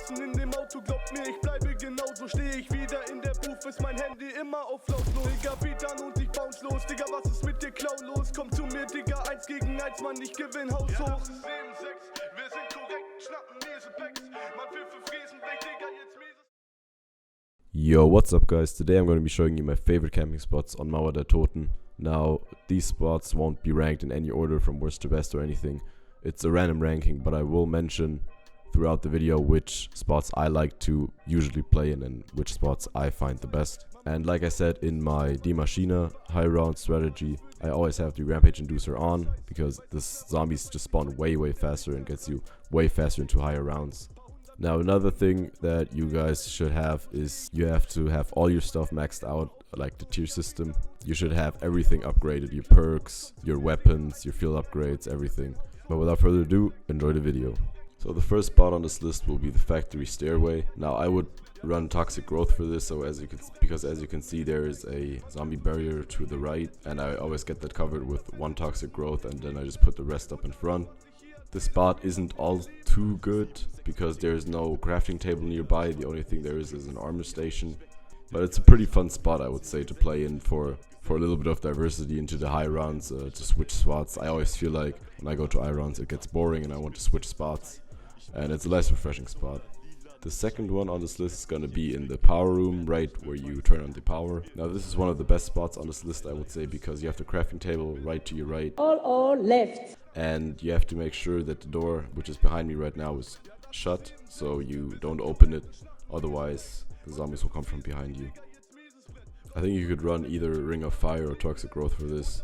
sitzen in dem Auto, glaubt mir, ich bleibe genauso. Steh ich wieder in der Booth, ist mein Handy immer auf lautlos. Digga, beat an und ich bounce los. Digga, was ist mit dir, Clown los? Komm zu mir, Digga, 1 gegen 1, Mann, ich gewinn Haus hoch. Das ist 7-6, wir sind korrekt, schnappen Mesepacks. Man will für Friesen weg, Digga, jetzt Meses. Yo, what's up guys? Today I'm going to be showing you my favorite camping spots on Mauer der Toten. Now, these spots won't be ranked in any order from worst to best or anything. It's a random ranking, but I will mention throughout the video which spots I like to usually play in and which spots I find the best. And like I said in my Die Maschine high round strategy, I always have the Rampage Inducer on because the zombies just spawn way faster and gets you way faster into higher rounds. Now another thing that you guys should have is you have to have all your stuff maxed out, like the tier system. You should have everything upgraded, your perks, your weapons, your field upgrades, everything. But without further ado, enjoy the video. So the first spot on this list will be the factory stairway. Now I would run toxic growth for this, so because as you can see there is a zombie barrier to the right, and I always get that covered with one toxic growth and then I just put the rest up in front. This spot isn't all too good because there's no crafting table nearby. The only thing there is an armor station. But it's a pretty fun spot, I would say, to play in for a little bit of diversity into the high rounds, to switch spots. I always feel like when I go to high rounds it gets boring and I want to switch spots. And it's a nice refreshing spot. The second one on this list is going to be in the power room, right where you turn on the power. Now this is one of the best spots on this list, I would say, because you have the crafting table right to your right. All left. And you have to make sure that the door, which is behind me right now, is shut, so you don't open it, otherwise the zombies will come from behind you. I think you could run either Ring of Fire or Toxic Growth for this.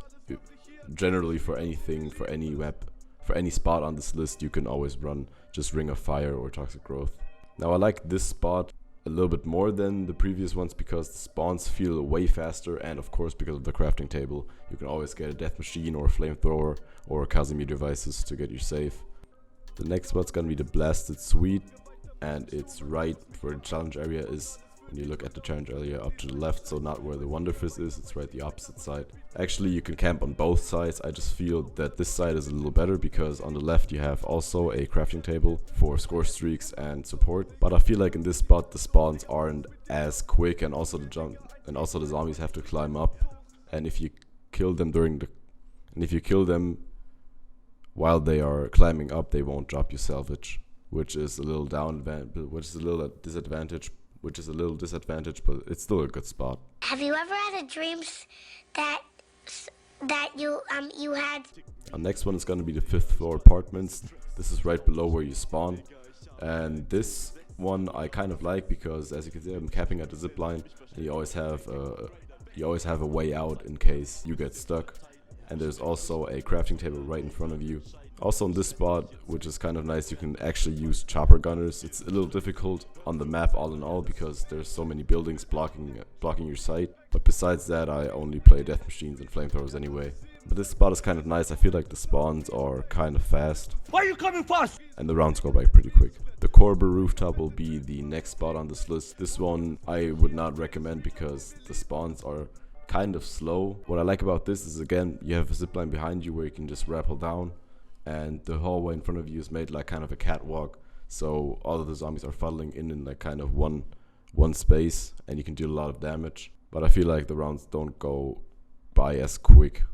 Generally for anything, for any map, for any spot on this list, you can always run just Ring of Fire or Toxic Growth. Now I like this spot a little bit more than the previous ones because the spawns feel way faster, and of course because of the crafting table you can always get a death machine or a flamethrower or Casimir devices to get you safe. The next spot's gonna be the Blasted Suite, and it's right where the challenge area is. When you look at the challenge area up to the left, so not where the Wonderfist is, it's right the opposite side. Actually you can camp on both sides. I just feel that this side is a little better because on the left you have also a crafting table for score streaks and support. But I feel like in this spot the spawns aren't as quick, and also the zombies have to climb up. And if you kill them while they are climbing up, they won't drop you salvage, which is a little disadvantage, but it's still a good spot. Have you ever had a dream that you had? Our next one is going to be the 5th floor apartments. This is right below where you spawn, and this one I kind of like because, as you can see, I'm camping at the zip line, and you always have a way out in case you get stuck. And there's also a crafting table right in front of you. Also on this spot, which is kind of nice, you can actually use chopper gunners. It's a little difficult on the map all in all because there's so many buildings blocking your sight. But besides that, I only play death machines and flamethrowers anyway. But this spot is kind of nice. I feel like the spawns are kind of fast. Why are you coming fast? And the rounds go by pretty quick. The Corber rooftop will be the next spot on this list. This one I would not recommend because the spawns are kind of slow. What I like about this is, again, you have a zipline behind you where you can just rappel down, and the hallway in front of you is made like kind of a catwalk, so all of the zombies are funneling in like kind of one space, and you can do a lot of damage. But I feel like the rounds don't go by as quick.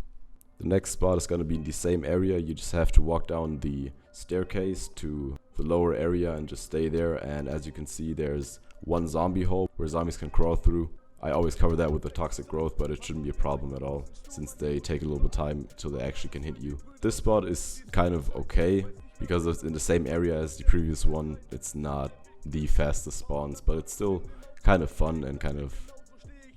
The next spot is going to be in the same area. You just have to walk down the staircase to the lower area and just stay there, and as you can see there's one zombie hole where zombies can crawl through. I always cover that with the toxic growth, but it shouldn't be a problem at all since they take a little bit of time until they actually can hit you. This spot is kind of okay because it's in the same area as the previous one. It's not the fastest spawns, but it's still kind of fun and kind of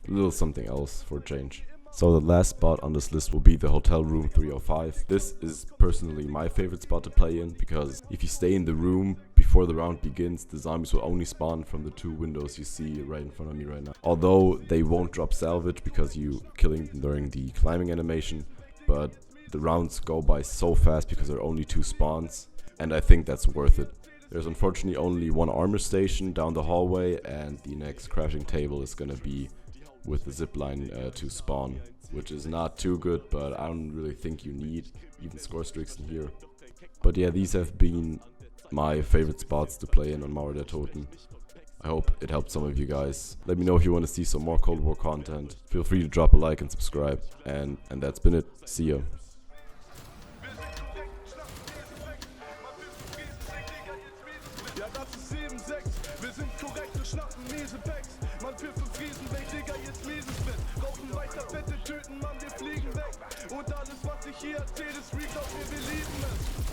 a little something else for a change. So the last spot on this list will be the Hotel Room 305. This is personally my favorite spot to play in because if you stay in the room before the round begins, the zombies will only spawn from the 2 windows you see right in front of me right now. Although they won't drop salvage because you killing them during the climbing animation, but the rounds go by so fast because there are only 2 spawns, and I think that's worth it. There's unfortunately only one armor station down the hallway, and the next crafting table is gonna be with the zipline to spawn, which is not too good, but I don't really think you need even score streaks in here. But yeah, these have been my favorite spots to play in on Mauer der Toten. I hope it helped some of you guys. Let me know if you want to see some more Cold War content. Feel free to drop a like and subscribe. And that's been it. See ya. Ja, das ist 7-6, wir sind korrekt, wir schnappen miese Packs. Man für 5 Riesen weg, Digga, jetzt mieses Bett. Rauchen weiter fette Tüten, Mann, wir fliegen weg. Und alles, was ich hier erzähl, ist Real, glaub mir, wir lieben es.